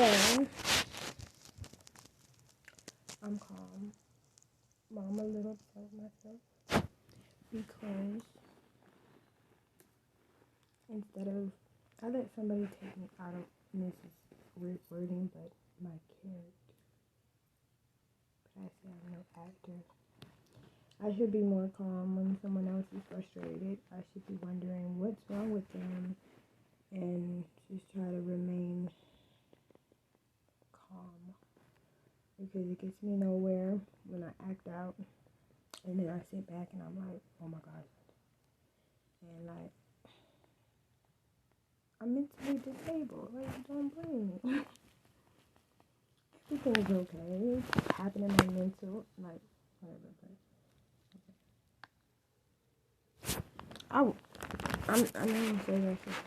today I'm calm. Well, I'm a little upset with myself because instead of, I let somebody take me out of, and this is weird wording, but my character. But I say I'm no actor. I should be more calm when someone else is frustrated. I should be wondering what's wrong with them and just try to remain calm, because it gets me nowhere when I act out and then I sit back and I'm like, oh my God. And like, I'm mentally disabled. Like, don't blame me. Everything's okay. It's happening in my mental, like, whatever. I'm not gonna say that's just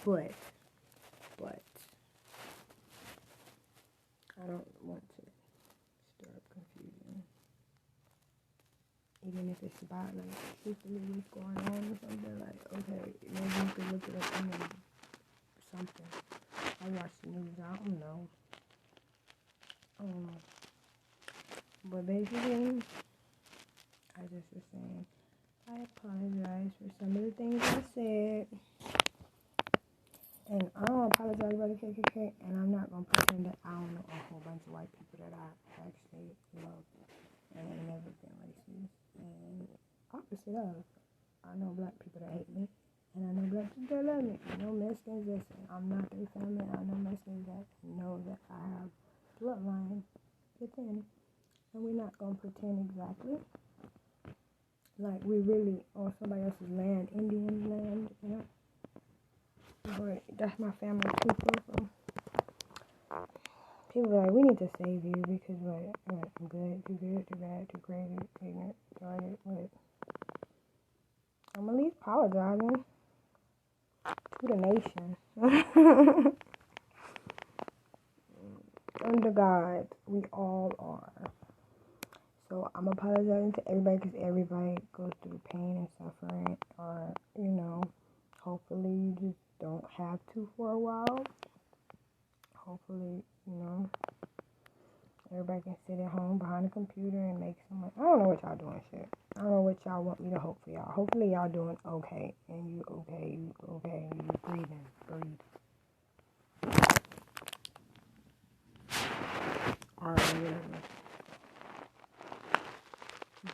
what but I don't want to stir up confusion. Even if it's about like truthfully what's going on or something, like, okay, maybe you could look it up in something. I watch the news, I don't know. But basically, I just was saying, I apologize for some of the things I said. And I don't apologize about the KKK, and I'm not going to pretend that I don't know a whole bunch of white people that I actually love and ain't never been racist. And opposite of, I know black people that hate me, and I know black people that love me. I know Mexicans that say I'm not their family. I know Mexicans that know that I have bloodline within. And we're not going to pretend exactly like we really on somebody else's land, Indian land, you know. But that's my family too, so people are like, we need to save you because what, I'm good, too bad, too crazy, ignorant, retarded, what? I'm at least apologizing to the nation. Under God, we all are. So I'm apologizing to everybody because everybody goes through pain and suffering, or, you know, hopefully you just don't have to for a while. Hopefully, you know, everybody can sit at home behind a computer and make some money. I don't know what y'all doing, shit. I don't know what y'all want me to hope for y'all. Hopefully y'all doing okay, and you breathing, breathe. Or whatever.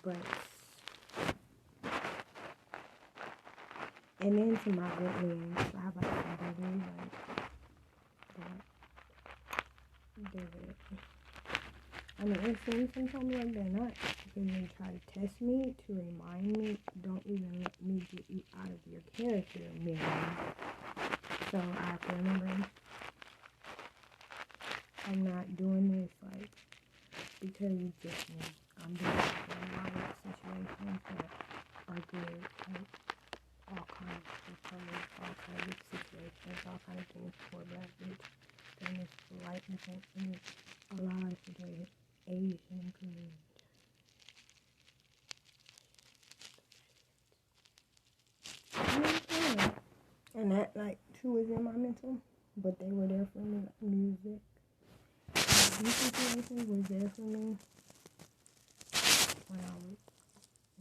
But, and then to my good news, I have like some brothers, I mean, it seems sometimes like they're not, because they try to test me to remind me, don't even let me get you out of your character, man. So I have to remember, I'm not doing this, like, because it's just me. I'm doing it for a lot of situations that are good, like, all kinds of situations, all kinds of things for black bitch. Then it's white and a lot of situations, Asian included. And that, like, too is in my mental, but they were there for me, like music. These situations were there for me when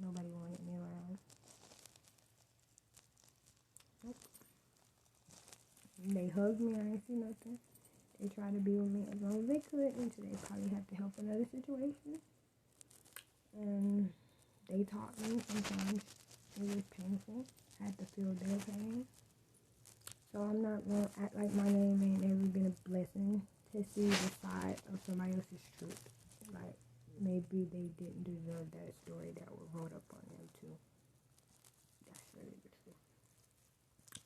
nobody wanted me around. Nope. They hugged me, I ain't see nothing. They tried to be with me as long as they could until they probably had to help another situation. And they taught me sometimes it was painful. I had to feel their pain. So I'm not going to act like my name ain't ever been a blessing to see the side of somebody else's truth. Like, maybe they didn't deserve that story that was wrote up on them too. That's really the truth.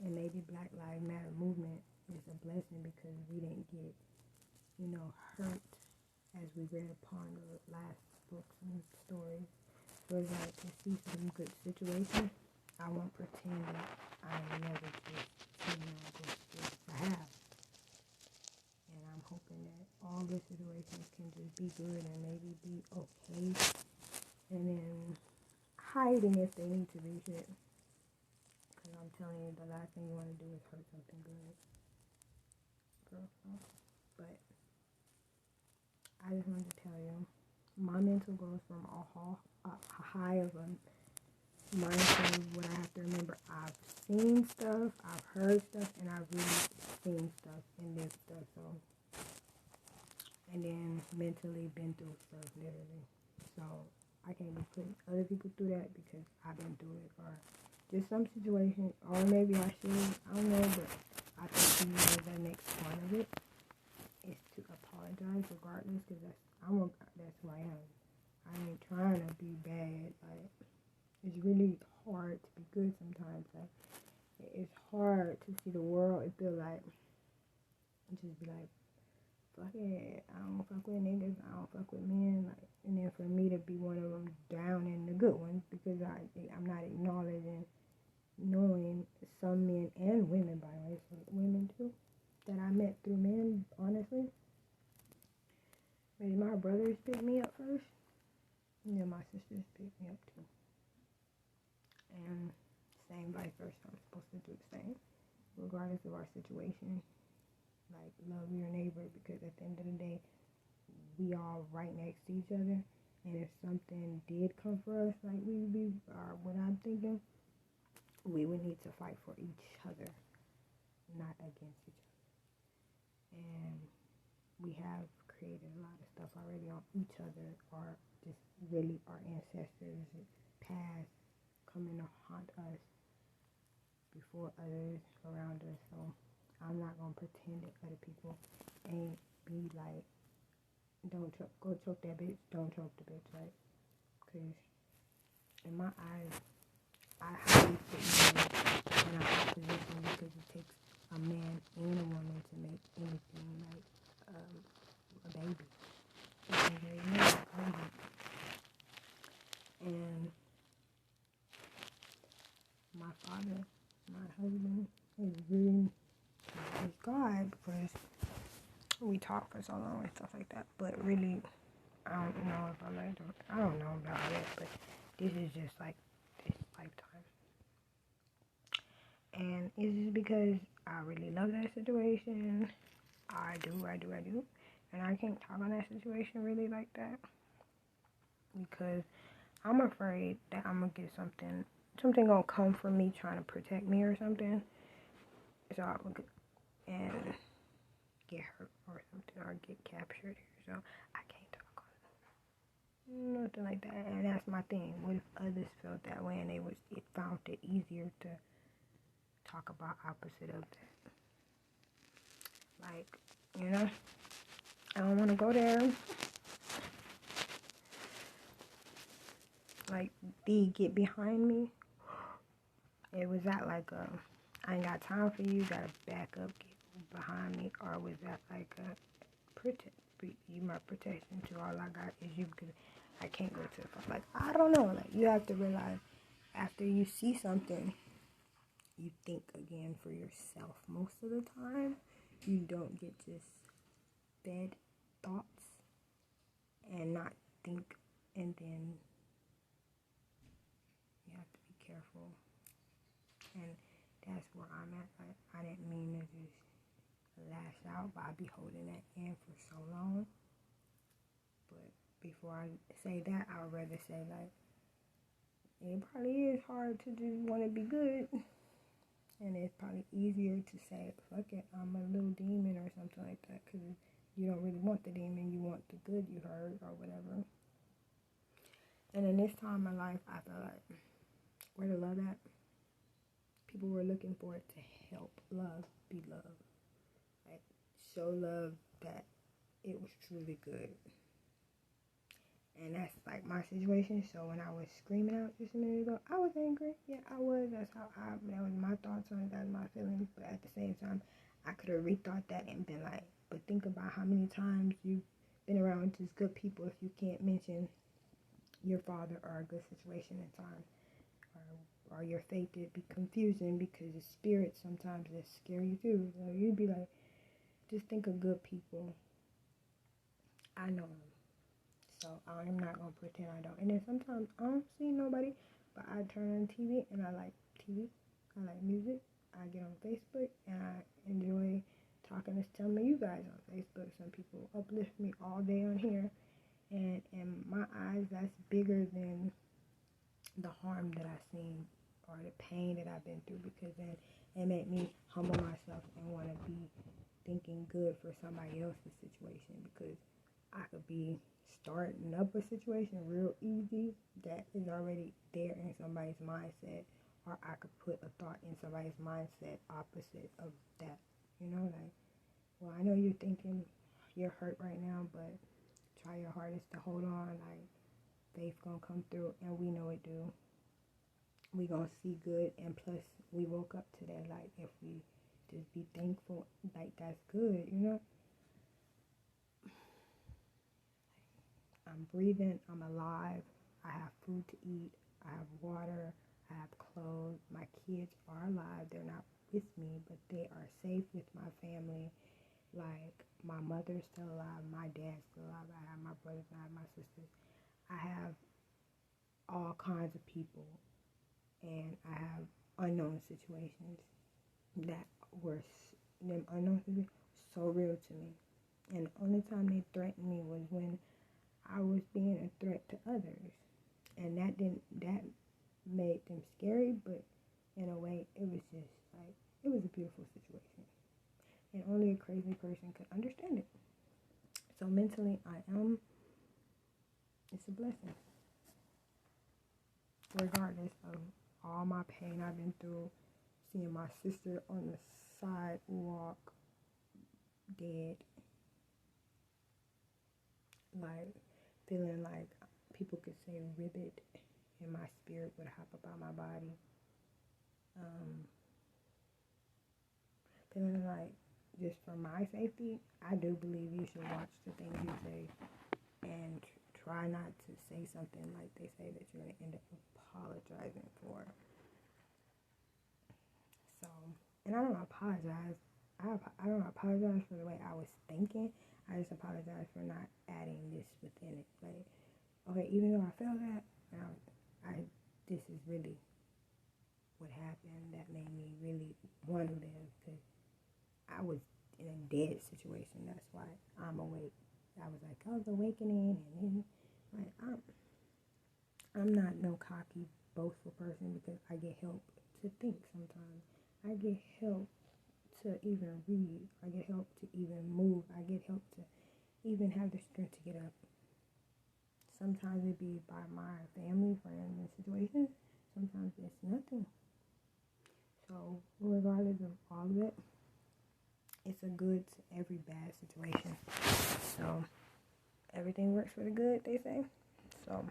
And maybe Black Lives Matter movement is a blessing because we didn't get, you know, hurt as we read upon the last books and stories. So it's like to see some good situations, I won't pretend that I never just seen all good stuff. I have. And I'm hoping that all the situations can just be good and maybe be okay. And then hiding if they need to be shit. Because I'm telling you, the last thing you want to do is hurt something good. Girl, no. But I just wanted to tell you, my mental goes from a high of a mindset of what I have to remember. I've seen stuff, I've heard stuff, and I've really seen stuff and lived stuff. So, and then mentally been through stuff, literally. So I can't be putting other people through that because I've been through it, or just some situation, or maybe I should. I don't know, but I think the next part of it is to apologize regardless, because that's who I am. I ain't trying to be bad. Like, it's really hard to be good sometimes. Like, it's hard to see the world and feel like, just be like, fuck it, I don't fuck with niggas, I don't fuck with men. Like, and then for me to be one of them down in the good ones, because I'm not acknowledging, knowing some men and women, by the way, so women too, that I met through men, honestly. Maybe my brothers picked me up first, and then my sisters picked me up too. And same vice versa, I'm supposed to do the same, regardless of our situation. Like, love your neighbor, because at the end of the day, we all right next to each other. And if something did come for us, like what I'm thinking, we would need to fight for each other, not against each other. And we have created a lot of stuff already on each other, or just really our ancestors past coming to haunt us before others around us. So I'm not gonna pretend that other people ain't be like, go choke that bitch, don't choke the bitch, right? Because in my eyes, I highly put men in a high position, because it takes a man and a woman to make anything like a baby. And my father, my husband, is really is God, because we talk for so long and stuff like that. But really, I don't know if I like them. I don't know about it, but this is just like this lifetime. And it's just because I really love that situation. I do. And I can't talk on that situation really like that, because I'm afraid that I'm gonna get something gonna come for me trying to protect me or something. So I would and get hurt or something, or get captured here. So I can't talk on nothing like that. And that's my thing. What if others felt that way and it found it easier to talk about opposite of that? Like, I don't want to go there. Like, get behind me. It was that like I ain't got time for you, gotta back up, get behind me, or was that like you my protection too? All I got is you, because I can't go to the front. Like, I don't know. Like, you have to realize, after you see something, you think again for yourself. Most of the time, you don't get just bad thoughts and not think, and then you have to be careful. And that's where I'm at. Like, I didn't mean to just lash out, but I be holding that in for so long. But before I say that, I'd rather say, like, it probably is hard to just want to be good. And it's probably easier to say, fuck it, I'm a little demon or something like that, because you don't really want the demon, you want the good you heard or whatever. And in this time of my life, I feel like, where the love at? People were looking for it to help love be love. Like, show love that it was truly good. And that's like my situation. So when I was screaming out just a minute ago, I was angry. Yeah, I was. That was my thoughts on it. That was my feelings. But at the same time, I could have rethought that and been like, but think about how many times you've been around just good people if you can't mention your father or a good situation in time. Or your faith, it'd be confusing, because the spirits sometimes that scare you too. So you'd be like, just think of good people. I know them. So I'm not going to pretend I don't. And then sometimes I don't see nobody, but I turn on TV and I like TV. I like music. I get on Facebook and I enjoy talking to some of you guys on Facebook. Some people uplift me all day on here. And in my eyes, that's bigger than the harm that I've seen or the pain that I've been through, because then it made me humble myself and want to be thinking good for somebody else's situation, because I could be starting up a situation real easy that is already there in somebody's mindset, or I could put a thought in somebody's mindset opposite of that, like, well, I know you're thinking you're hurt right now, but try your hardest to hold on, like, faith gonna come through, and we know it do. We gonna see good, and plus we woke up to that. Like, if we just be thankful, like, that's good, I'm breathing, I'm alive, I have food to eat, I have water, I have clothes, my kids are alive, they're not with me, but they are safe with my family. Like, my mother's still alive, my dad's still alive, I have my brothers, I have my sisters, I have all kinds of people, and I have unknown situations that were, them unknown situations, so real to me. And the only time they threatened me was when I was being a threat to others. And that made them scary, but in a way, it was just like, it was a beautiful situation. And only a crazy person could understand it. So mentally, it's a blessing. Regardless of all my pain I've been through, seeing my sister on the sidewalk dead, like, feeling like people could say ribbit and my spirit would hop about my body, feeling like, just for my safety, I do believe you should watch the things you say and try not to say something like they say that you're going to end up apologizing for. So, and I don't apologize. I don't apologize for the way I was thinking. I just apologize for not adding this within it. Like, okay, even though I felt that, this is really what happened that made me really want to live, because I was in a dead situation. That's why I'm awake. I was like, I was awakening, and then, like, I'm not no cocky, boastful person, because I get help to think sometimes. I get help to even read. I get help to even move. I get help to even have the strength to get up. Sometimes it be by my family, friends, and situations. Sometimes it's nothing. So, regardless of all of it, it's a good to every bad situation. So, everything works for the good, they say. So,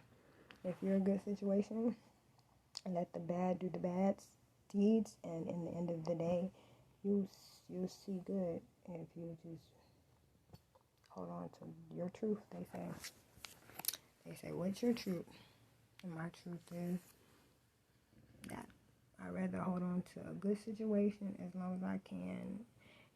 if you're in a good situation, let the bad do the bad deeds, and in the end of the day, you'll see good if you just hold on to your truth. They say, what's your truth? And my truth is that I'd rather hold on to a good situation as long as I can,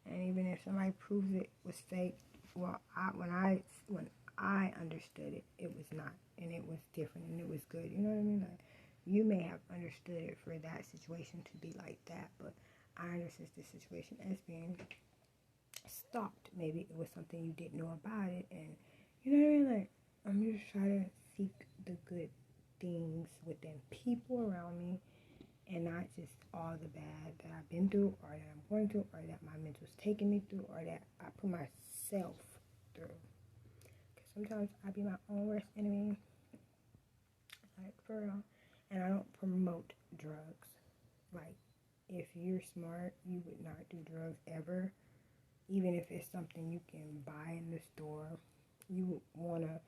and even if somebody proves it was fake, well, when I understood it, it was not, and it was different, and it was good. You know what I mean? Like, you may have understood it for that situation to be like that, but I understood the situation as being stopped. Maybe it was something you didn't know about it, and you know what I mean? Like, I'm just trying to seek the good things within people around me, and not just all the bad that I've been through, or that I'm going through, or that my mental's taking me through, or that I put myself through. Because sometimes I be my own worst enemy, like, for real. And I don't promote drugs. Like, if you're smart, you would not do drugs ever. Even if it's something you can buy in the store, you would want to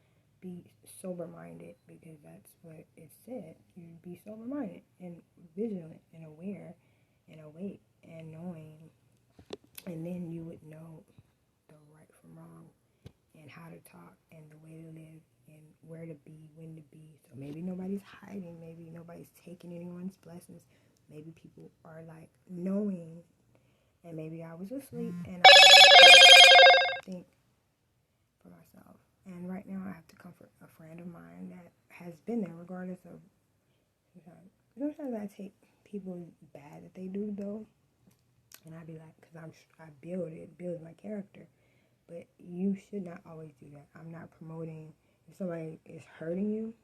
be sober-minded, because that's what it said. You'd be sober-minded and vigilant and aware and awake and knowing, and then you would know the right from wrong and how to talk and the way to live and where to be, when to be. So maybe nobody's hiding, maybe nobody's taking anyone's blessings, maybe people are like knowing, and maybe I was asleep and I think for myself. And right now I have to comfort a friend of mine that has been there regardless of, sometimes I take people bad that they do though, and I be like, because I build my character. But you should not always do that. I'm not promoting. If somebody is hurting you,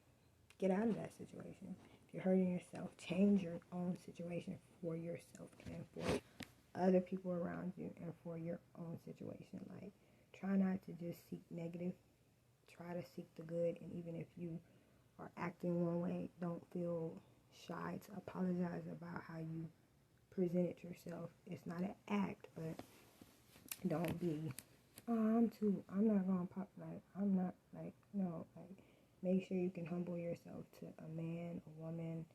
get out of that situation. If you're hurting yourself, change your own situation for yourself and for other people around you and for your own situation. Like, try not to just seek negative. Try to seek the good. And even if you are acting one way, don't feel shy to apologize about how you presented yourself. It's not an act, but don't be, oh, I'm not gonna pop, like, I'm not, like, no, like, make sure you can humble yourself to a man, a woman,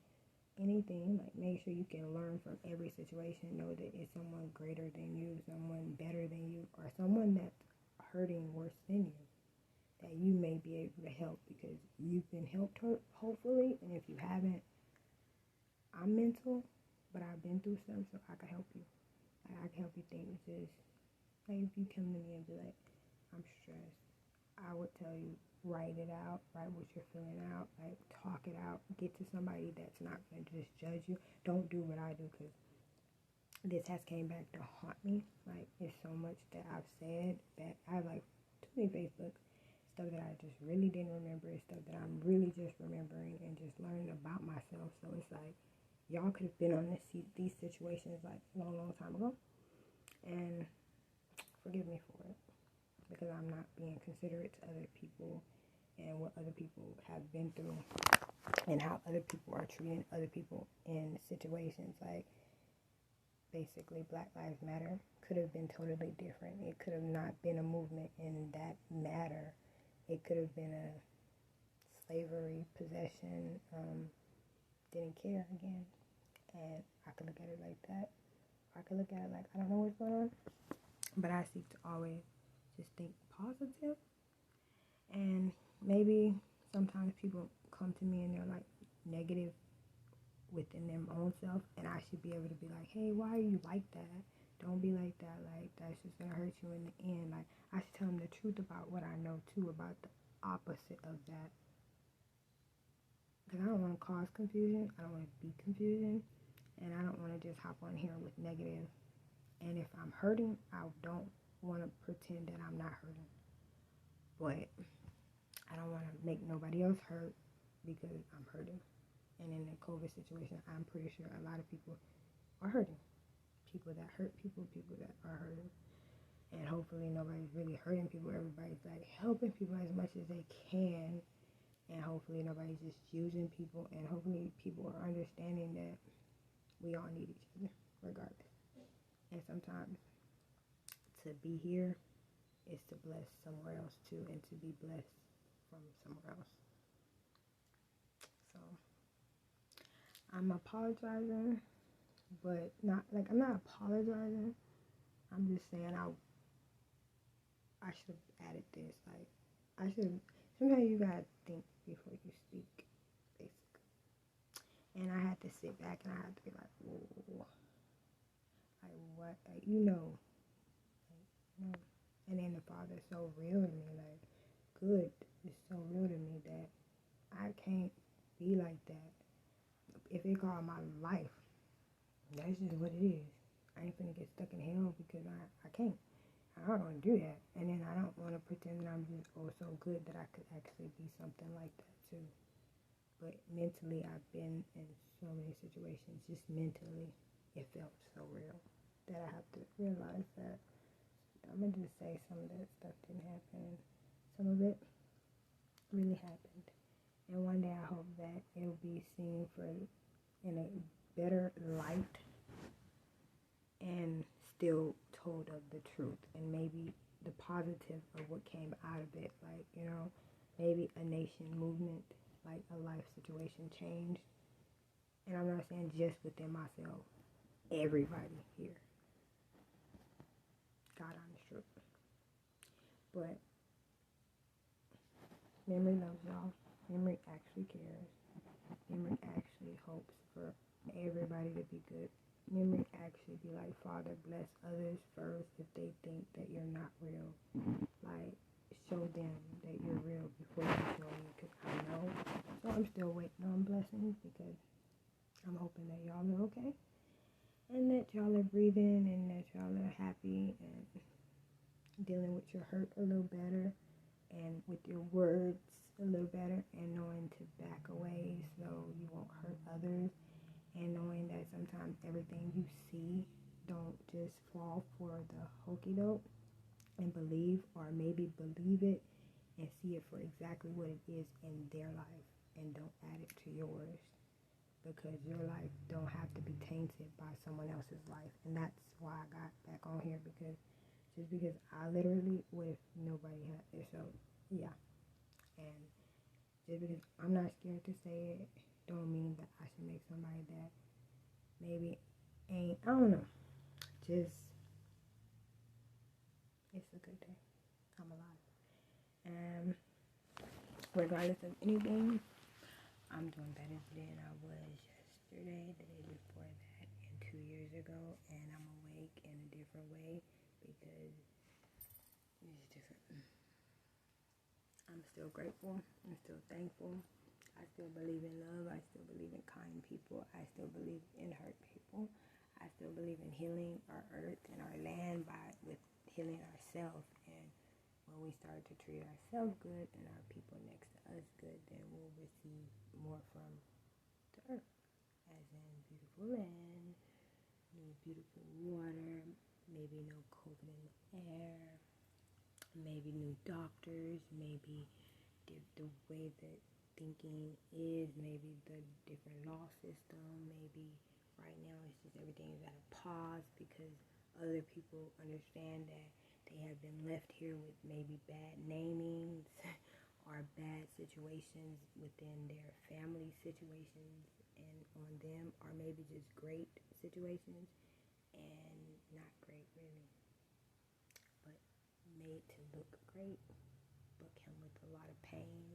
anything. Like, make sure you can learn from every situation. Know that it's someone greater than you, someone better than you, or someone that's hurting worse than you, that you may be able to help because you've been helped, hopefully. And if you haven't, I'm mental, but I've been through stuff, so I can help you. Like, I can help you think. Just like, if you come to me and be like, I'm stressed, I would tell you, write it out, write what you're feeling out, like, talk it out. Get to somebody that's not going to just judge you. Don't do what I do, because this has came back to haunt me. Like, it's so much that I've said that I have, like, too many Facebook stuff that I just really didn't remember, stuff that I'm really just remembering and just learning about myself. So it's like, y'all could have been on these situations like a long time ago, and forgive me for it, because I'm not being considerate to other people and what other people have been through and how other people are treating other people in situations. Like, basically, Black Lives Matter could have been totally different. It could have not been a movement in that matter. It could have been a slavery, possession, didn't care again. And I could look at it like that. I could look at it like, I don't know what's going on. But I seek to always just think positive. And maybe sometimes people come to me and they're like negative within their own self. And I should be able to be like, hey, why are you like that? Don't be like that. Like, that's just going to hurt you in the end. Like, I should tell them the truth about what I know too, about the opposite of that. Because I don't want to cause confusion. I don't want to be confusion. And I don't want to just hop on here with negative. And if I'm hurting, I don't want to pretend that I'm not hurting. But I don't want to make nobody else hurt because I'm hurting. And in the COVID situation, I'm pretty sure a lot of people are hurting. People that hurt people, people that are hurting. And hopefully nobody's really hurting people. Everybody's like helping people as much as they can. And hopefully nobody's just using people. And hopefully people are understanding that we all need each other, regardless. And sometimes to be here is to bless somewhere else too, and to be blessed from somewhere else. So I'm apologizing, but not like, I'm not apologizing. I'm just saying I should have added this. Like, I should. Sometimes you gotta think before you speak, basically. And I had to sit back and I had to be like, whoa. Like, what? Like, you know. And then the Father's so real to me. Like, good. It's so real to me that I can't be like that. If it called my life, that's just what it is. I ain't finna get stuck in hell because I can't. I don't want to do that. And then I don't want to pretend that I'm just so good that I could actually be something like that too. But mentally, I've been in so many situations, just mentally, it felt so real that I have to realize that I'm going to just say some of that stuff didn't happen. Some of it really happened. And one day I hope that it'll be seen in a better light and still told of the truth. And maybe the positive of what came out of it. Like, maybe a nation movement, like a life situation changed. And I'm not saying just within myself. Everybody here. God honest truth. But memory loves y'all. Memory actually cares. Memory actually hopes for everybody to be good. Memory actually be like, Father, bless others first if they think that you're not real. Like, show them that you're real before you show me, because I know. So I'm still waiting on blessings because I'm hoping that y'all are okay. and that y'all are breathing and that y'all are happy and dealing with your hurt a little better and with your words a little better and knowing to back away so you won't hurt others and knowing that sometimes everything you see don't just fall for the hokey doke and believe or maybe believe it and see it for exactly what it is in their life and don't add it to yours because your life don't have to be tainted by someone else's life. And that's why I got back on here because just because I literally with nobody had it. So yeah. And just because I'm not scared to say it don't mean that I should make somebody that maybe ain't, I don't know. Just it's a good day. I'm alive. And regardless of anything, I'm doing better than I was yesterday, the day before that, and 2 years ago, and I'm awake in a different way because it's different. I'm still grateful. I'm still thankful. I still believe in love. I still believe in kind people. I still believe in hurt people. I still believe in healing our earth and our land with healing ourselves. And when we start to treat ourselves good and our people next to us good, then we'll receive more from the earth. As in beautiful land, beautiful water, maybe no COVID in the air, maybe new doctors, maybe the way that thinking is, maybe the different law system, maybe right now it's just everything is at a pause because other people understand that they have been left here with maybe bad namings or bad situations within their family situations and on them, or maybe just great situations and not great really, but made to look great but come with a lot of pain.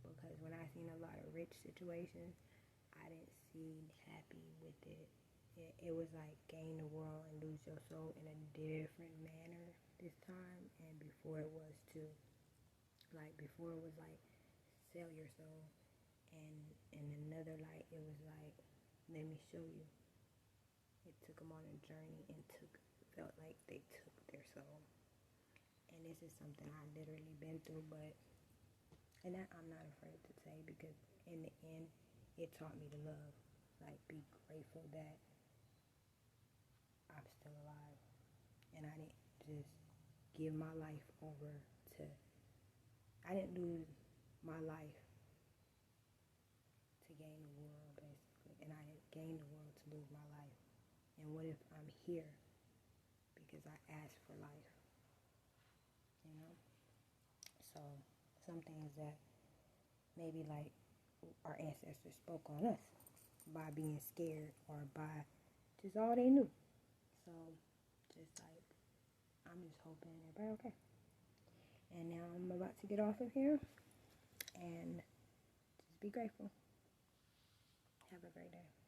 Because when I seen a lot of rich situations, I didn't see happy with it. It was like gain the world and lose your soul in a different manner this time. And before it was too. Like before it was like sell your soul. And in another light it was like let me show you. It took them on a journey and felt like they took their soul. And this is something I literally been through, but and that I'm not afraid to say because in the end, it taught me to love. Like, be grateful that I'm still alive. And I didn't just give my life over to, I didn't lose my life to gain the world, basically. And I didn't gain the world to lose my life. And what if I'm here because I asked for life? You know? So, some things that maybe like our ancestors spoke on us by being scared or by just all they knew. So just like I'm just hoping everybody okay. And now I'm about to get off of here and just be grateful. Have a great day.